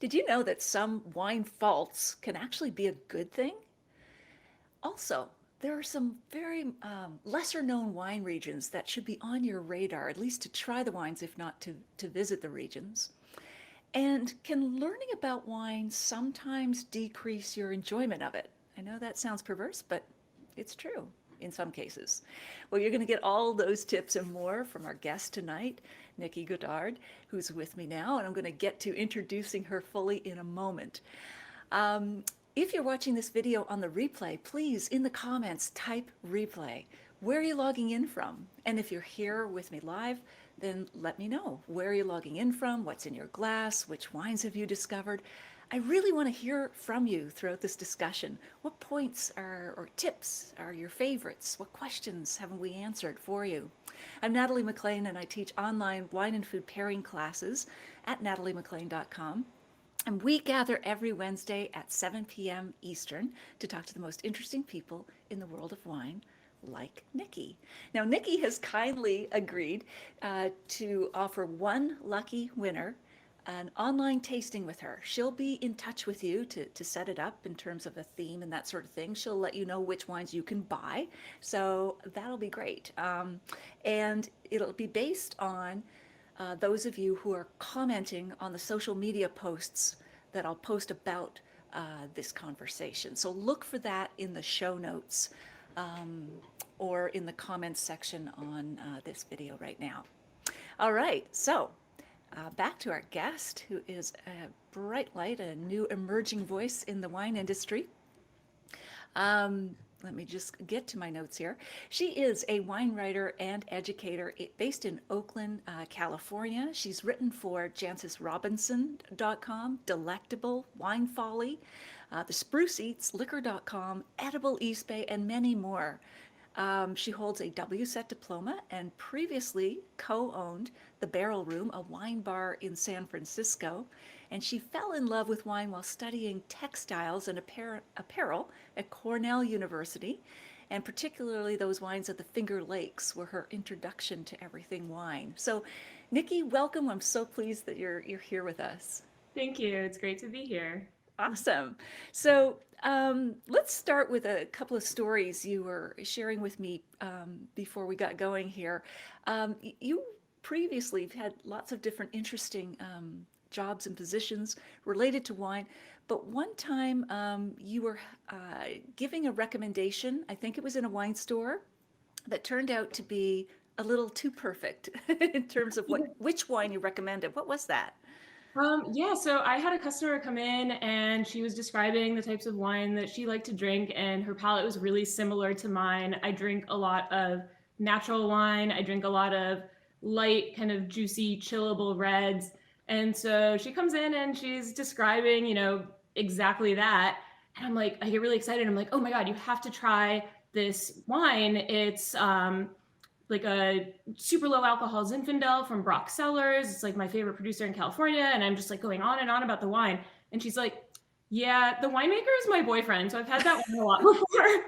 Did you know that some wine faults can actually be a good thing? Also, there are some very lesser known wine regions that should be on your radar, at least to try the wines, if not to visit the regions. And can learning about wine sometimes decrease your enjoyment of it? I know that sounds perverse, but it's true in some cases. Well, you're going to get all those tips and more from our guest tonight, Nikki Goddard, who's with me now, and I'm going to get to introducing her fully in a moment. Um, if you're watching this video on the replay, please, in the comments, type replay. Where are you logging in from? And if you're here with me live, then let me know. Where are you logging in from? What's in your glass? Which wines have you discovered? I really want to hear from you throughout this discussion. What points or tips are your favorites? What questions haven't we answered for you? I'm Natalie McLean, and I teach online wine and food pairing classes at nataliemclean.com. And we gather every Wednesday at 7 p.m. Eastern to talk to the most interesting people in the world of wine, like Nikki. Now, Nikki has kindly agreed to offer one lucky winner an online tasting with her. She'll be in touch with you to set it up in terms of a theme and that sort of thing. She'll let you know which wines you can buy. So that'll be great. And it'll be based on those of you who are commenting on the social media posts that I'll post about this conversation. So look for that in the show notes or in the comments section on this video right now. All right, so back to our guest, who is a bright light, a new emerging voice in the wine industry. Let me just get to my notes here. She is a wine writer and educator based in Oakland, California. She's written for JancysRobinson.com, Delectable, Wine Folly, the Spruce Eats, Liquor.com, Edible East Bay, and many more. She holds a WSET Diploma and previously co-owned the Barrel Room, a wine bar in San Francisco. And she fell in love with wine while studying textiles and apparel at Cornell University. And particularly those wines at the Finger Lakes were her introduction to everything wine. So, Nikki, welcome. I'm so pleased that you're here with us. Thank you. It's great to be here. Awesome. So let's start with a couple of stories you were sharing with me before we got going here. You previously have had lots of different interesting jobs and positions related to wine, but one time you were giving a recommendation, I think it was in a wine store, that turned out to be a little too perfect in terms of which wine you recommended. What was that? Yeah, so I had a customer come in and she was describing the types of wine that she liked to drink, and her palate was really similar to mine. I drink a lot of natural wine. I drink a lot of light, kind of juicy, chillable reds. And so she comes in and she's describing, exactly that. And I'm like, I get really excited. I'm like, oh my God, you have to try this wine. It's like a super low alcohol Zinfandel from Brock Cellars. It's like my favorite producer in California. And I'm just like going on and on about the wine. And she's like, yeah, the winemaker is my boyfriend. So I've had that wine a lot before.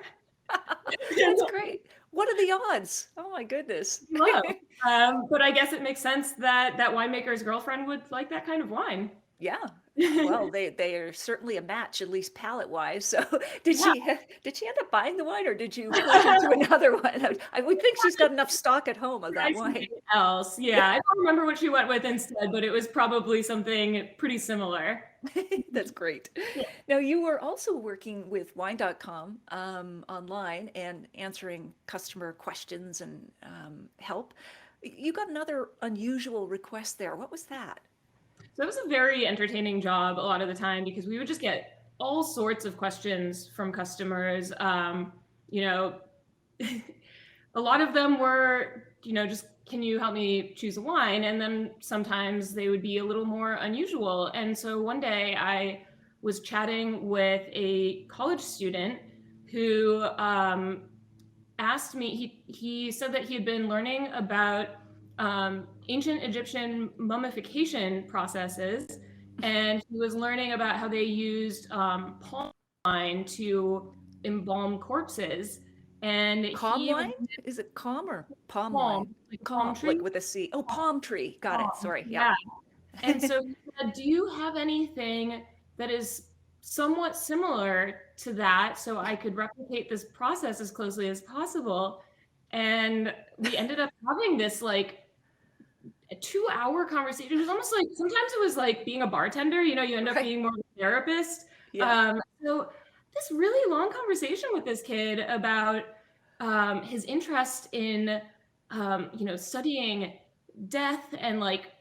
That's great. What are the odds? Oh my goodness. Low. But I guess it makes sense that that winemaker's girlfriend would like that kind of wine. Yeah. Well, they are certainly a match, at least palate wise. So did she end up buying the wine, or did you push her to another one? I would think she's got enough stock at home of that wine. Else. Yeah, I don't remember what she went with instead, but it was probably something pretty similar. That's great. Now, you were also working with wine.com online and answering customer questions and help. You got another unusual request there. What was that? So it was a very entertaining job a lot of the time because we would just get all sorts of questions from customers. A lot of them were, just can you help me choose a wine? And then sometimes they would be a little more unusual. And so one day I was chatting with a college student who asked me, he said that he had been learning about ancient Egyptian mummification processes, and he was learning about how they used palm wine to embalm corpses. And Calm wine? Is it calm or palm wine? Like Calm, palm tree? like with a C. Oh, palm tree. Got it. Sorry. Yeah. And so he said, do you have anything that is somewhat similar to that so I could replicate this process as closely as possible? And we ended up having this like a 2-hour conversation. It was almost like sometimes it was like being a bartender, you end up Right. being more of a therapist. Yeah. So this really long conversation with this kid about his interest in studying death and like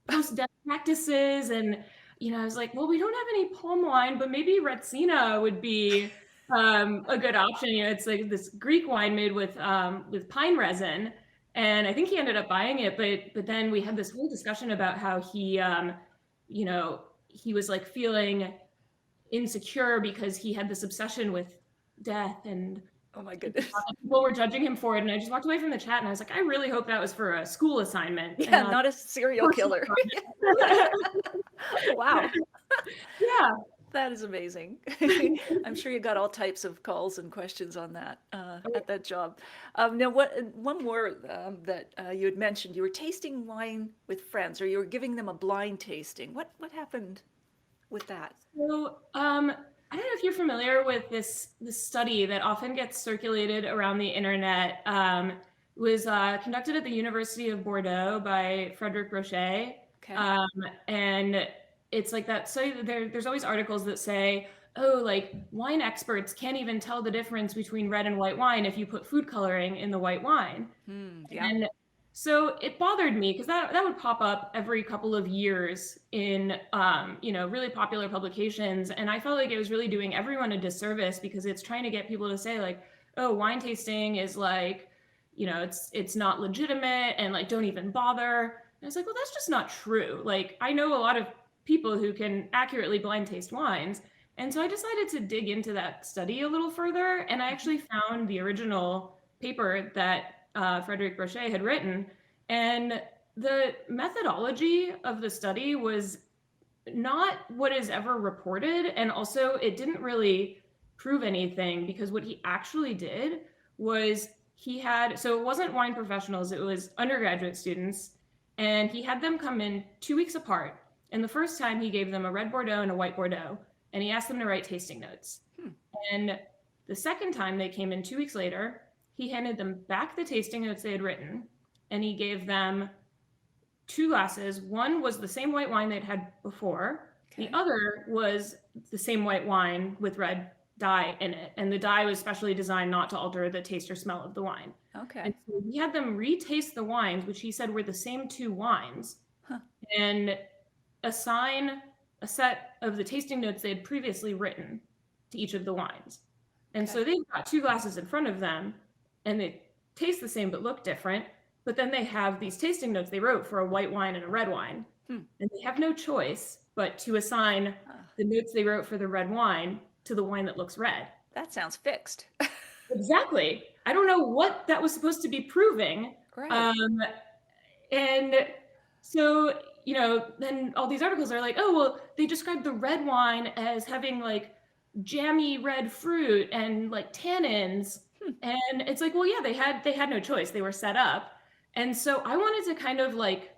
post-death practices. And I was like, well, we don't have any palm wine, but maybe Retsina would be a good option. It's like this Greek wine made with pine resin. And I think he ended up buying it, but then we had this whole discussion about how he was like feeling insecure because he had this obsession with death, and Oh my goodness. people were judging him for it. And I just walked away from the chat and I was like, I really hope that was for a school assignment. Yeah, And not a serial killer. Wow. Yeah. That is amazing. I'm sure you got all types of calls and questions on that at that job. Now, one more that you had mentioned, you were tasting wine with friends, or you were giving them a blind tasting. What happened with that? So, I don't know if you're familiar with this study that often gets circulated around the internet. Was conducted at the University of Bordeaux by Frederic Rocher. Okay. And it's like that. So there's always articles that say, oh, like wine experts can't even tell the difference between red and white wine if you put food coloring in the white wine. Yeah. And so it bothered me because that would pop up every couple of years in really popular publications. And I felt like it was really doing everyone a disservice because it's trying to get people to say like, oh, wine tasting is like, it's not legitimate and like don't even bother. And I was like, well, that's just not true. Like I know a lot of people who can accurately blind taste wines. And so I decided to dig into that study a little further. And I actually found the original paper that Frederic Rocher had written. And the methodology of the study was not what is ever reported. And also it didn't really prove anything because what he actually did was so it wasn't wine professionals, it was undergraduate students. And he had them come in 2 weeks apart. And the first time he gave them a red Bordeaux and a white Bordeaux, and he asked them to write tasting notes. And the second time they came in 2 weeks later, he handed them back the tasting notes they had written, and he gave them 2 glasses. One was the same white wine they'd had before. Okay. The other was the same white wine with red dye in it. And the dye was specially designed not to alter the taste or smell of the wine. Okay. And so he had them retaste the wines, which he said were the same 2 wines, and assign a set of the tasting notes they had previously written to each of the wines. And so they've got 2 glasses in front of them and they taste the same but look different. But then they have these tasting notes they wrote for a white wine and a red wine. And they have no choice but to assign the notes they wrote for the red wine to the wine that looks red. That sounds fixed. Exactly. I don't know what that was supposed to be proving. Right. And so, then all these articles are like, oh, well, they described the red wine as having like jammy red fruit and like tannins. And it's like, well, yeah, they had no choice. They were set up. And so I wanted to kind of like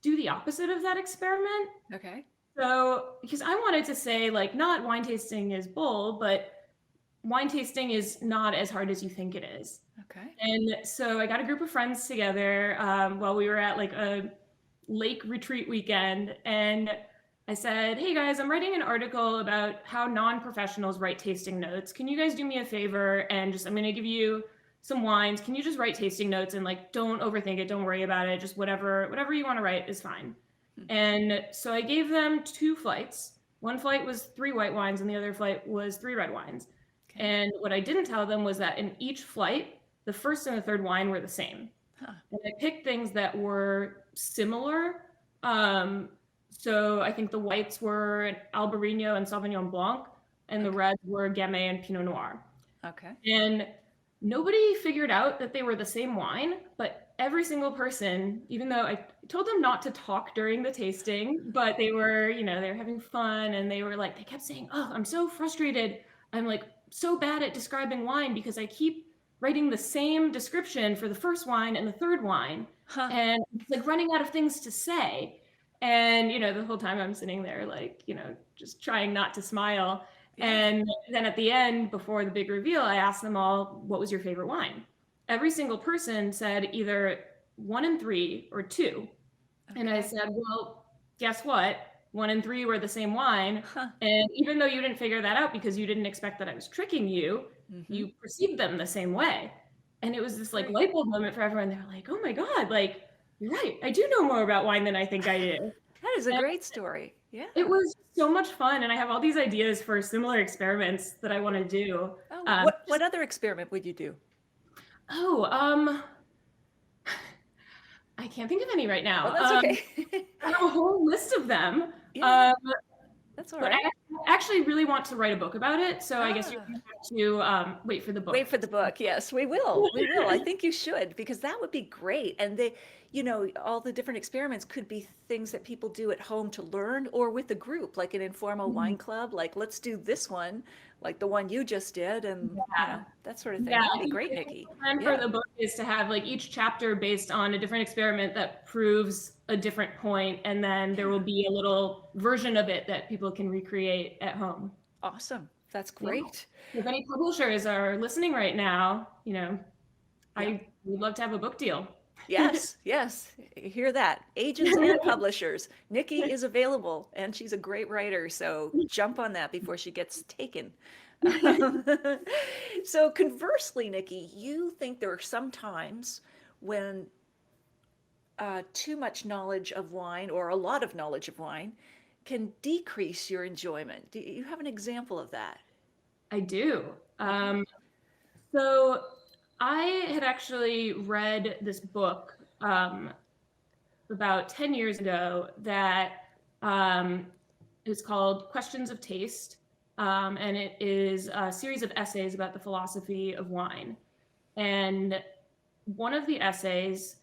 do the opposite of that experiment. Okay. So, because I wanted to say like, not wine tasting is bull, but wine tasting is not as hard as you think it is. Okay. And so I got a group of friends together while we were at like a lake retreat weekend. And I said, hey guys, I'm writing an article about how non-professionals write tasting notes. Can you guys do me a favor? And I'm going to give you some wines. Can you just write tasting notes and like, don't overthink it. Don't worry about it. Just whatever you want to write is fine. And so I gave them 2 flights. One flight was 3 white wines and the other flight was 3 red wines. Okay. And what I didn't tell them was that in each flight, the first and the third wine were the same. And I picked things that were similar. So I think the whites were Albarino and Sauvignon Blanc, and the reds were Gamay and Pinot Noir. Okay. And nobody figured out that they were the same wine, but every single person, even though I told them not to talk during the tasting, but they were, they were having fun, and they kept saying, oh, I'm so frustrated. I'm like so bad at describing wine because I keep writing the same description for the first wine and the third wine. And it's like running out of things to say. And, the whole time I'm sitting there, like, just trying not to smile. Yeah. And then at the end, before the big reveal, I asked them all, what was your favorite wine? Every single person said either 1 and 3 or 2. And I Okay. said, well, guess what? 1 and 3 were the same wine. Huh. And even though you didn't figure that out because you didn't expect that I was tricking you, you perceived them the same way. And it was this like Great. light bulb moment for everyone. They were like, oh my God, like, you're right. I do know more about wine than I think I do. That is a And great story. Yeah. it was so much fun. And I have all these ideas for similar experiments that I want to do. Oh, what other experiment would you do? Oh, I can't think of any right now. Oh, that's okay. I have a whole list of them. Yeah, that's all But right. I actually really want to write a book about it. So I guess you're going to have to wait for the book. Wait for the book. Yes, we will. We will. I think you should, because that would be great. And all the different experiments could be things that people do at home to learn, or with a group, like an informal wine club. Like, let's do this one, like the one you just did, and that sort of thing. Yeah, That'd be great, Nikki. The plan for the book is to have like each chapter based on a different experiment that proves a different point, and then there will be a little version of it that people can recreate at home. Awesome. That's great. If any publishers are listening right now, I would love to have a book deal. Yes, yes. Hear that. Agents and publishers. Nikki is available, and she's a great writer, so jump on that before she gets taken. So conversely, Nikki, you think there are some times when too much knowledge of wine, or a lot of knowledge of wine, can decrease your enjoyment. Do you have an example of that? I do. So I had actually read this book about 10 years ago that is called Questions of Taste. And it is a series of essays about the philosophy of wine. And one of the essays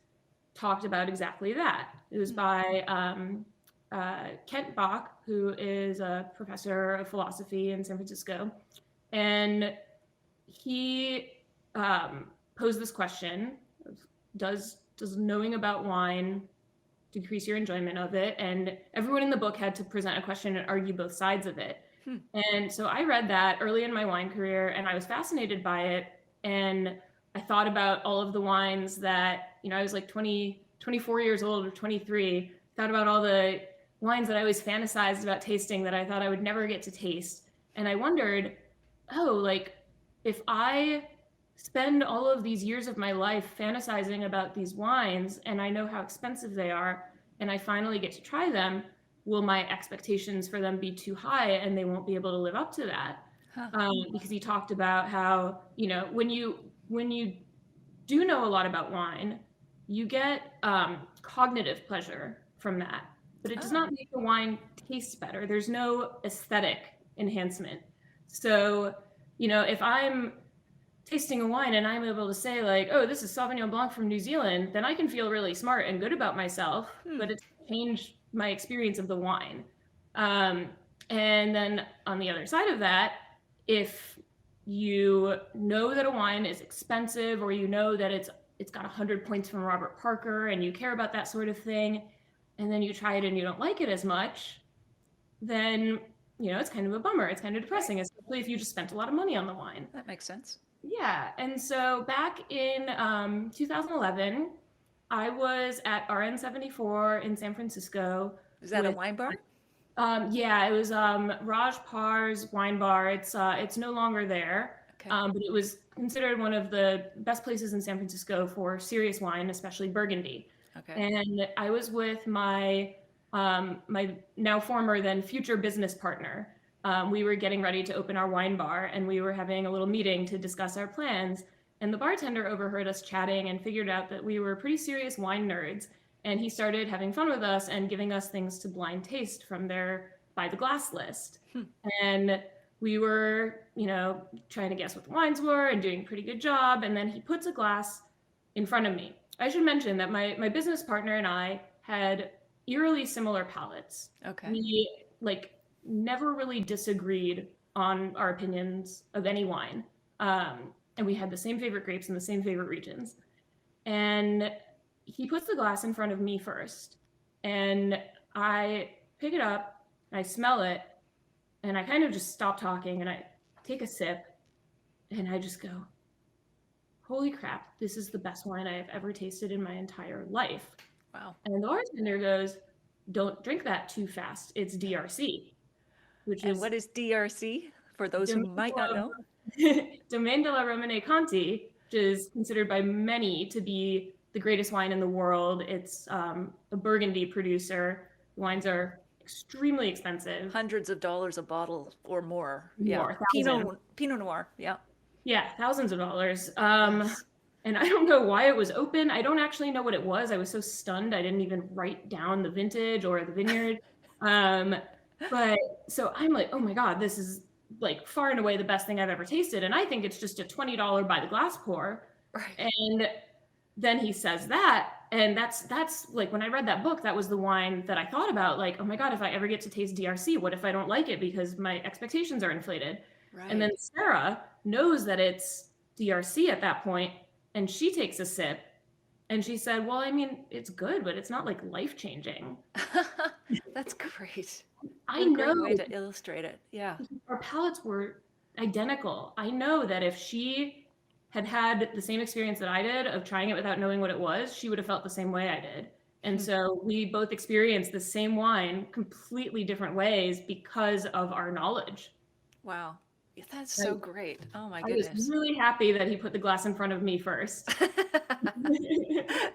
talked about exactly that. It was by Kent Bach, who is a professor of philosophy in San Francisco. And he posed this question: does knowing about wine decrease your enjoyment of it? And everyone in the book had to present a question and argue both sides of it. And so I read that early in my wine career, and I was fascinated by it. And I thought about all of the wines that, I was like 24 years old or 23, thought about all the wines that I always fantasized about tasting that I thought I would never get to taste. And I wondered, like, if I spend all of these years of my life fantasizing about these wines, and I know how expensive they are, and I finally get to try them, will my expectations for them be too high and they won't be able to live up to that? Because he talked about how, when you do know a lot about wine, you get cognitive pleasure from that, but it does not make the wine taste better. There's no aesthetic enhancement. So, if I'm tasting a wine and I'm able to say like, oh, this is Sauvignon Blanc from New Zealand, then I can feel really smart and good about myself, but it's changed my experience of the wine. And then on the other side of that, if you know that a wine is expensive, or that it's got 100 points from Robert Parker, and you care about that sort of thing, and then you try it and you don't like it as much, then it's kind of a bummer. It's kind of depressing, especially if you just spent a lot of money on the wine. That makes sense. Yeah. And so back in 2011, I was at RN74 in San Francisco. Is that a wine bar? Yeah, it was Raj Par's wine bar. It's no longer there, but it was considered one of the best places in San Francisco for serious wine, especially Burgundy. And I was with my my now former then future business partner. We were getting ready to open our wine bar, and we were having a little meeting to discuss our plans. And the bartender overheard us chatting and figured out that we were pretty serious wine nerds. And he started having fun with us and giving us things to blind taste from their by the glass list. And we were, trying to guess what the wines were and doing a pretty good job. And then he puts a glass in front of me. I should mention that my business partner and I had eerily similar palates. We never really disagreed on our opinions of any wine. And we had the same favorite grapes in the same favorite regions. And he puts the glass in front of me first. And I pick it up, I smell it, and I kind of just stop talking and I take a sip and I just go, holy crap, this is the best wine I have ever tasted in my entire life. Wow. And the bartender goes, don't drink that too fast. It's DRC, which And is what is DRC for those who Domaine might not know? Domaine de la Romane Conti, which is considered by many to be the greatest wine in the world. It's a Burgundy producer. Wines are extremely expensive. Hundreds of dollars a bottle or more. More, Yeah. thousands. Pinot Noir. Yeah. Yeah, thousands of dollars. Yes. And I don't know why it was open. I don't actually know what it was. I was so stunned. I didn't even write down the vintage or the vineyard. But so I'm like, oh my God, this is like far and away the best thing I've ever tasted. And I think it's just a $20 by the glass pour. Right. And then he says that. And that's like when I read that book, that was the wine that I thought about, like, oh my God, if I ever get to taste DRC, what if I don't like it because my expectations are inflated? Right. And then Sarah knows that it's DRC at that point, and she takes a sip and she said, well, I mean, it's good, but it's not like life-changing. That's great. I What a know great way to illustrate it. Yeah. our palates were identical. I know that if she had had the same experience that I did of trying it without knowing what it was, she would have felt the same way I did. And so we both experienced the same wine completely different ways because of our knowledge. Wow. Yeah, that's so great. Oh my I was goodness. really happy that he put the glass in front of me first.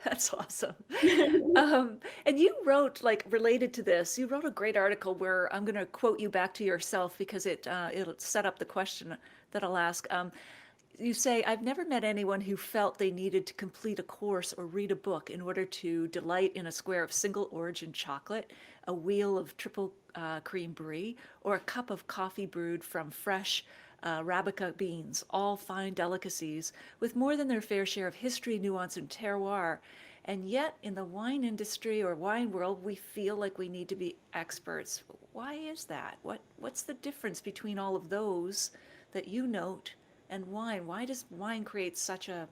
That's awesome. And you wrote, like, related to this, you wrote a great article where I'm going to quote you back to yourself because it'll set up the question that I'll ask. You say, I've never met anyone who felt they needed to complete a course or read a book in order to delight in a square of single origin chocolate, a wheel of triple cream brie, or a cup of coffee brewed from fresh Arabica beans, all fine delicacies with more than their fair share of history, nuance, and terroir. And yet, in the wine industry or wine world, we feel like we need to be experts. Why is that? What's the difference between all of those that you note and wine? Why does wine create such a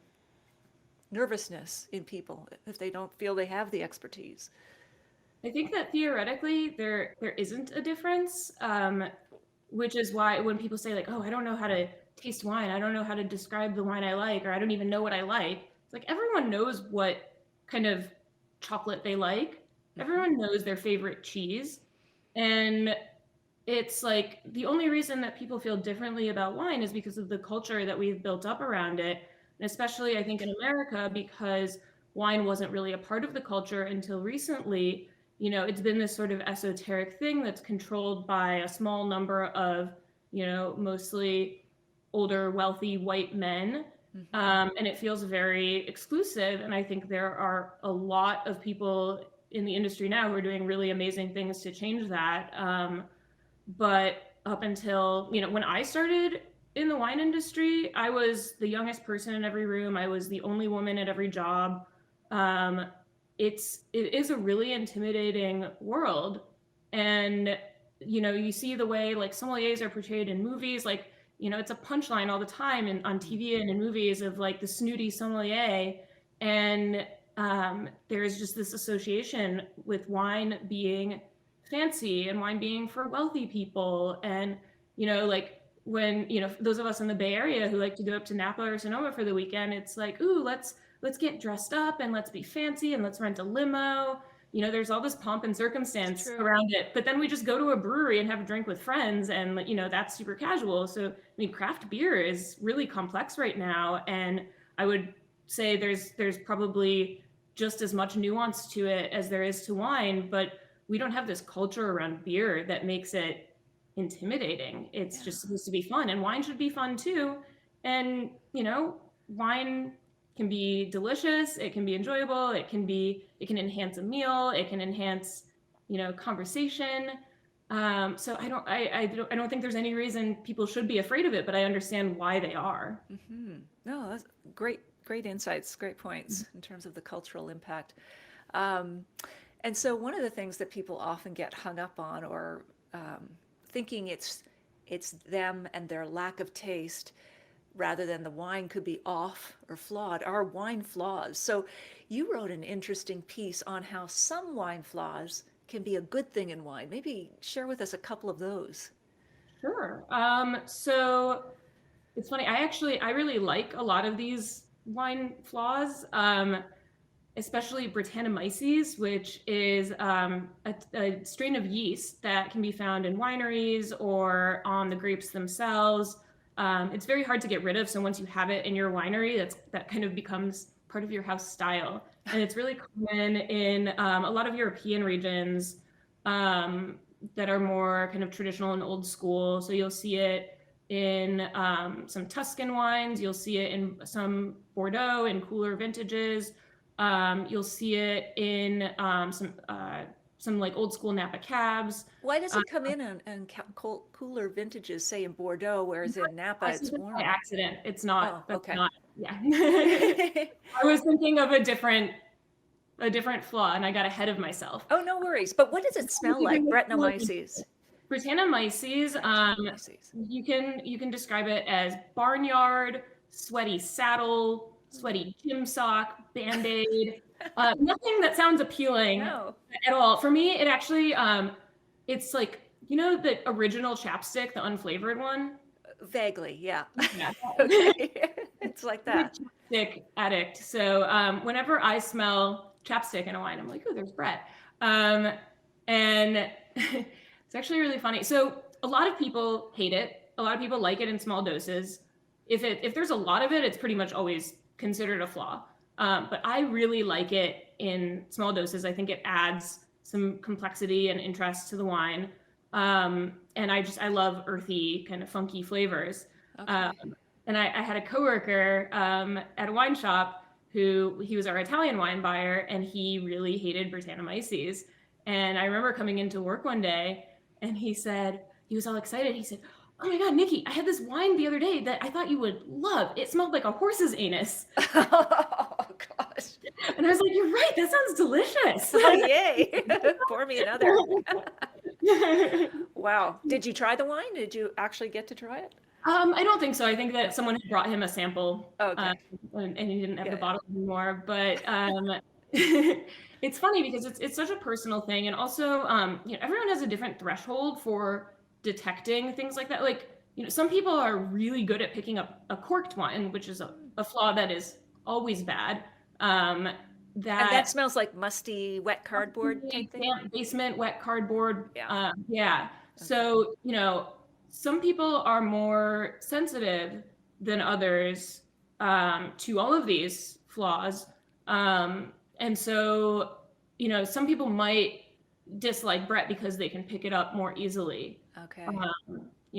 nervousness in people if they don't feel they have the expertise? I think that theoretically there isn't a difference, which is why when people say like, oh, I don't know how to taste wine, I don't know how to describe the wine I like, or I don't even know what I like. It's like everyone knows what kind of chocolate they like. Everyone knows their favorite cheese. And it's like the only reason that people feel differently about wine is because of the culture that we've built up around it. And especially, I think, in America, because wine wasn't really a part of the culture until recently. You know, it's been this sort of esoteric thing that's controlled by a small number of, you know, mostly older, wealthy white men. And it feels very exclusive. And I think there are a lot of people in the industry now who are doing really amazing things to change that. But up until, you know, when I started in the wine industry, I was the youngest person in every room. I was the only woman at every job. It is a really intimidating world. And, you know, you see the way like sommeliers are portrayed in movies, like, you know, it's a punchline all the time on TV and in movies of like the snooty sommelier. And there's just this association with wine being fancy and wine being for wealthy people. And, you know, like when, you know, those of us in the Bay Area who like to go up to Napa or Sonoma for the weekend, it's like, ooh, let's get dressed up and let's be fancy and let's rent a limo. You know, there's all this pomp and circumstance around it, but then we just go to a brewery and have a drink with friends and, you know, that's super casual. So, I mean, craft beer is really complex right now. And I would say there's probably just as much nuance to it as there is to wine, but we don't have this culture around beer that makes it intimidating. It's just supposed to be fun, and wine should be fun too. And, you know, wine can be delicious, it can be enjoyable, it can enhance a meal, it can enhance, you know, conversation. So I don't think there's any reason people should be afraid of it, but I understand why they are. No, that's great insights, great points in terms of the cultural impact. And so one of the things that people often get hung up on, or thinking it's them and their lack of taste, rather than the wine could be off or flawed, are wine flaws. So you wrote an interesting piece on how some wine flaws can be a good thing in wine? Maybe share with us a couple of those. Sure. So it's funny. I really like a lot of these wine flaws, especially Brettanomyces, which is a strain of yeast that can be found in wineries or on the grapes themselves. It's very hard to get rid of. So once you have it in your winery, that kind of becomes part of your house style. And it's really common in a lot of European regions that are more kind of traditional and old school. So you'll see it in some Tuscan wines. You'll see it in some Bordeaux and cooler vintages. You'll see it in some like old school Napa cabs. Why does it come in on cooler vintages, say in Bordeaux, whereas in Napa I it's said that by warmer? accident. It's not. Oh, That's okay. not. Yeah. I was thinking of a different flaw, and I got ahead of myself. Oh, no worries. But what does it smell like? Brettanomyces. Brettanomyces, Brettanomyces. you can describe it as barnyard, sweaty saddle, sweaty gym sock, Band-Aid. Nothing that sounds appealing No. at all. For me, it actually it's like, you know, the original chapstick, the unflavored one? Vaguely, yeah. Yeah. Okay. It's like I'm a that. chapstick addict. So whenever I smell chapstick in a wine, I'm like, oh, there's Brett. And it's actually really funny. So a lot of people hate it. A lot of people like it in small doses. If there's a lot of it, it's pretty much always considered a flaw. But I really like it in small doses. I think it adds some complexity and interest to the wine. And I love earthy, kind of funky flavors. Okay. And I had a coworker at a wine shop he was our Italian wine buyer, and he really hated Brettanomyces. And I remember coming into work one day, and he was all excited. He said, "Oh my God, Nikki, I had this wine the other day that I thought you would love. It smelled like a horse's anus." Oh, gosh. And I was like, "You're right. That sounds delicious." Oh, yay. Pour me another. Wow. Did you try the wine? Did you actually get to try it? I don't think so. I think that someone had brought him a sample, Okay. and he didn't have the Good. bottle anymore. But it's funny because it's such a personal thing, and also, everyone has a different threshold for detecting things like that. Like, some people are really good at picking up a corked wine, which is a flaw that is always bad. And that smells like musty, wet cardboard type thing? Damp basement, wet cardboard. Yeah. Yeah. So, some people are more sensitive than others to all of these flaws. And so, some people might dislike Brett because they can pick it up more easily. Okay.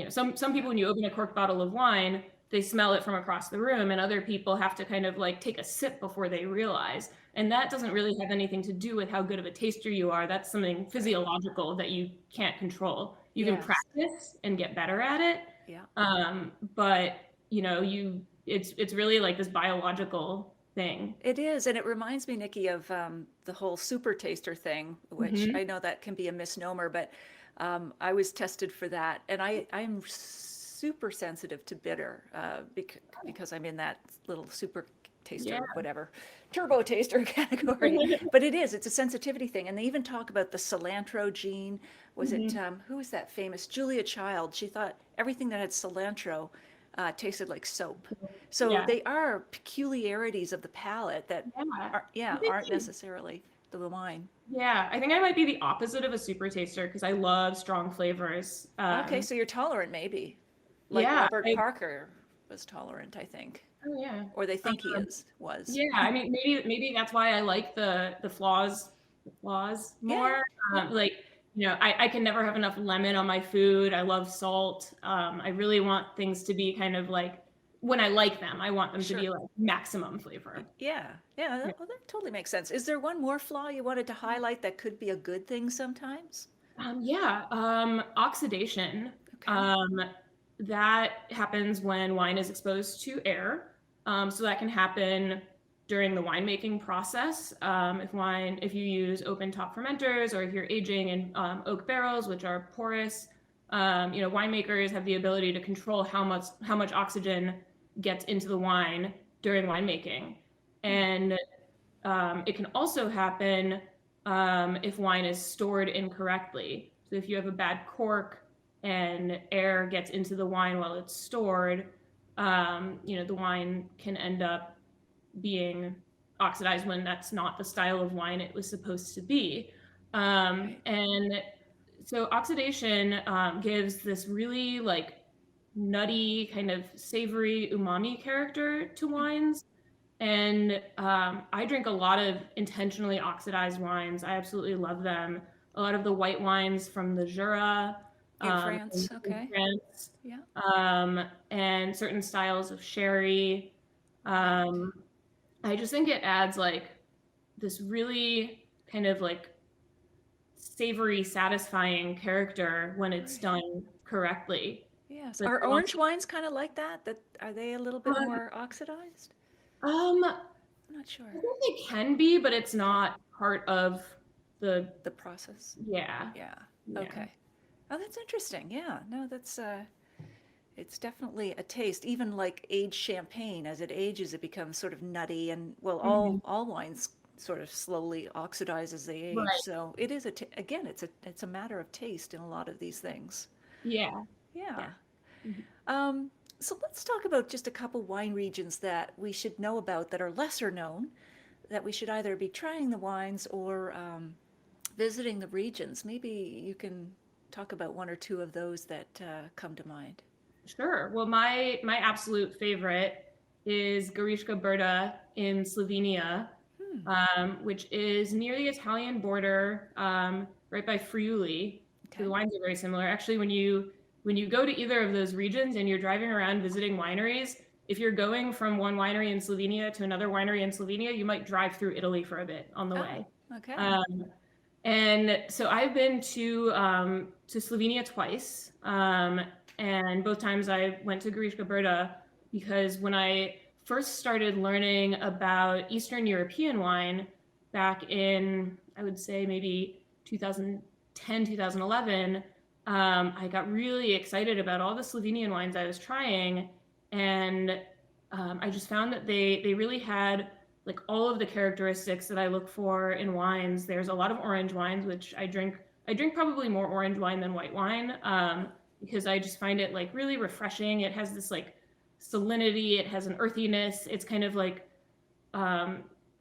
Some people, when you open a corked bottle of wine, they smell it from across the room, and other people have to kind of like take a sip before they realize. And that doesn't really have anything to do with how good of a taster you are. That's something physiological that you can't control. You can Yes. practice and get better at it. Yeah. But it's really like this biological thing. It is, and it reminds me, Nikki, of the whole super taster thing, which I know that can be a misnomer, but I was tested for that, and I'm super sensitive to bitter because I'm in that little super taster, whatever, turbo taster category. But it's a sensitivity thing, and they even talk about the cilantro gene. Was it who was that famous Julia Child? She thought everything that had cilantro tasted like soap. So they are peculiarities of the palate that aren't necessarily the wine. Yeah, I think I might be the opposite of a super taster because I love strong flavors. Okay, so you're tolerant, maybe. Like Robert Parker was tolerant, I think. Oh yeah. Or they think he was. Yeah, I mean, maybe that's why I like the flaws more. Like, I can never have enough lemon on my food. I love salt. I really want things to be kind of like, when I like them, I want them to be like maximum flavor. Yeah, that totally makes sense. Is there one more flaw you wanted to highlight that could be a good thing sometimes? Oxidation. Okay. That happens when wine is exposed to air. So that can happen during the winemaking process. If you use open top fermenters, or if you're aging in oak barrels, which are porous, winemakers have the ability to control how much oxygen gets into the wine during winemaking. And it can also happen if wine is stored incorrectly. So if you have a bad cork and air gets into the wine while it's stored, the wine can end up being oxidized when that's not the style of wine it was supposed to be. And so oxidation gives this really like nutty kind of savory umami character to wines. And I drink a lot of intentionally oxidized wines. I absolutely love them. A lot of the white wines from the Jura In France, okay. France, Yeah. and certain styles of sherry. I just think it adds like this really kind of like savory, satisfying character when it's done correctly. Yes. But Are orange wines kind of like that? Are they a little bit um, more oxidized? um, I'm not sure. I think it can be, but it's not part of the process. yeah. Yeah. Yeah. Okay. Oh, that's interesting. Yeah. No, that's it's definitely a taste. Even like aged champagne, as it ages, it becomes sort of nutty, and well, Mhm. all wines sort of slowly oxidize as they age. Right. So it is again, it's a matter of taste in a lot of these things. Yeah. Yeah. Yeah. Mhm. So let's talk about just a couple wine regions that we should know about that are lesser known, that we should either be trying the wines or visiting the regions. Maybe you can talk about one or two of those that come to mind. Sure. Well, my absolute favorite is Goriška Brda in Slovenia, Hmm. which is near the Italian border, right by Friuli. So Okay. the wines are very similar. Actually, when you go to either of those regions and you're driving around visiting wineries, if you're going from one winery in Slovenia to another winery in Slovenia, you might drive through Italy for a bit on the Oh, way. okay. And so I've been to Slovenia twice, and both times I went to Goriška Brda because when I first started learning about Eastern European wine back in, I would say maybe 2010, 2011, I got really excited about all the Slovenian wines I was trying, and I just found that they really had like all of the characteristics that I look for in wines. There's a lot of orange wines, which I drink. I drink probably more orange wine than white wine because I just find it like really refreshing. It has this like salinity. It has an earthiness. It's kind of like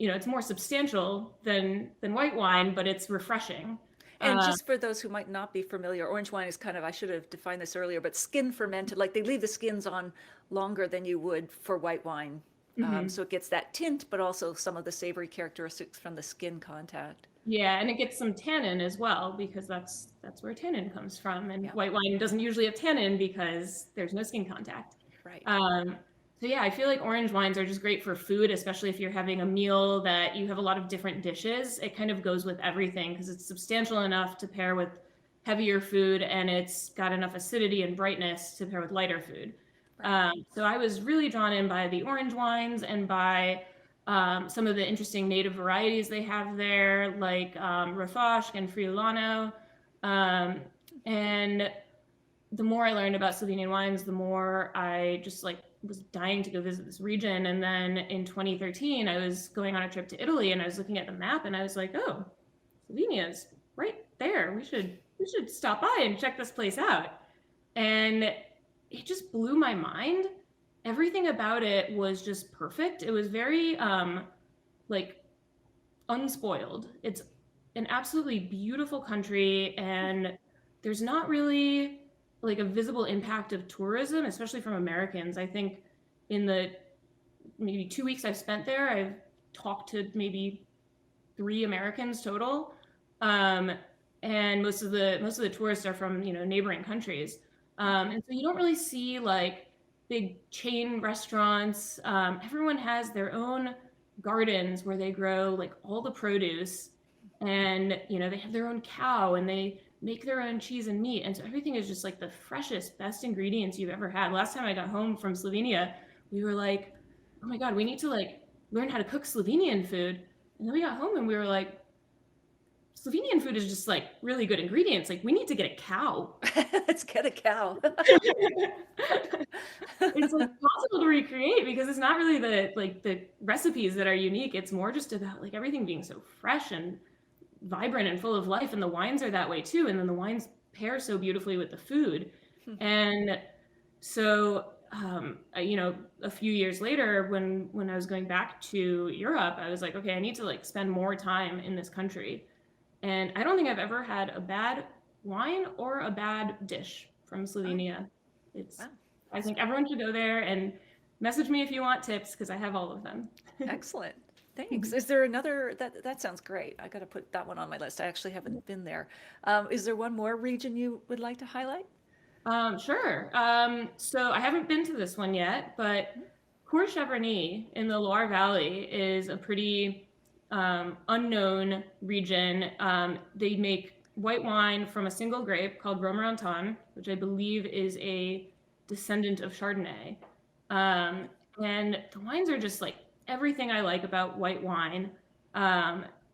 it's more substantial than white wine, but it's refreshing. And just for those who might not be familiar, orange wine is kind of, I should have defined this earlier, but skin fermented, like they leave the skins on longer than you would for white wine. Mhm. So it gets that tint, but also some of the savory characteristics from the skin contact. Yeah, and it gets some tannin as well because that's where tannin comes from. And Yeah. white wine doesn't usually have tannin because there's no skin contact. Right. So yeah, I feel like orange wines are just great for food, especially if you're having a meal that you have a lot of different dishes. It kind of goes with everything because it's substantial enough to pair with heavier food and it's got enough acidity and brightness to pair with lighter food. So I was really drawn in by the orange wines and by some of the interesting native varieties they have there, like Rafashk and Friulano. And the more I learned about Slovenian wines, the more I just like was dying to go visit this region. And then in 2013, I was going on a trip to Italy and I was looking at the map and I was like, oh, Slovenia's right there. We should stop by and check this place out. And it just blew my mind. Everything about it was just perfect. It was very like unspoiled. It's an absolutely beautiful country and there's not really like a visible impact of tourism, especially from Americans. I think in the maybe 2 weeks I've spent there, I've talked to maybe 3 Americans total. And most of the tourists are from, neighboring countries. And so you don't really see like big chain restaurants. Everyone has their own gardens where they grow like all the produce and, they have their own cow and they make their own cheese and meat. And so everything is just like the freshest, best ingredients you've ever had. Last time I got home from Slovenia, we were like, oh my God, we need to like learn how to cook Slovenian food. And then we got home and we were like, Slovenian food is just like really good ingredients. Like we need to get a cow. Let's get a cow. It's like possible to recreate because it's not really the recipes that are unique. It's more just about like everything being so fresh and vibrant and full of life, and the wines are that way too. And then the wines pair so beautifully with the food. And so, a few years later, when I was going back to Europe, I was like, okay, I need to like spend more time in this country. And I don't think I've ever had a bad wine or a bad dish from Slovenia. It's, Wow. I think everyone should go there and message me if you want tips, because I have all of them. Excellent. Thanks. Is there another, that sounds great. I got to put that one on my list. I actually haven't been there. Is there one more region you would like to highlight? Sure. So I haven't been to this one yet, but Cours-Cheverny in the Loire Valley is a pretty unknown region. They make white wine from a single grape called Romorantin, which I believe is a descendant of Chardonnay. And the wines are just like everything I like about white wine.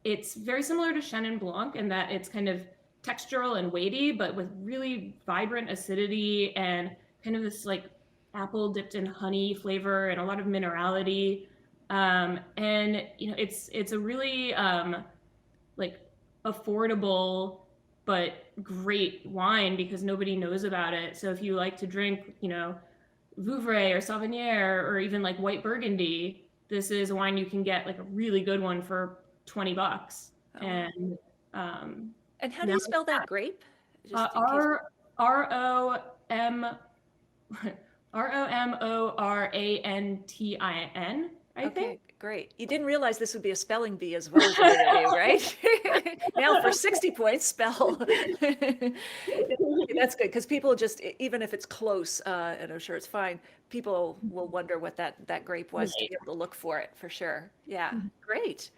It's very similar to Chenin Blanc in that it's kind of textural and weighty, but with really vibrant acidity and kind of this like apple dipped in honey flavor and a lot of minerality. And it's a really like affordable but great wine because nobody knows about it. So if you like to drink, Vouvray or Sauvignon or even like white Burgundy, this is a wine you can get like a really good one for $20. Oh. And And how do you spell that grape? Just in case. R-O-M R-O-M-O-R-A-N-T-I-N, I Okay, think. great. You didn't realize this would be a spelling bee as well as an interview, right? Now for 60 points, spell. That's good because people just, even if it's close, and I'm sure it's fine, people will wonder what that grape was to Right. be able to look for it for sure. Yeah, great.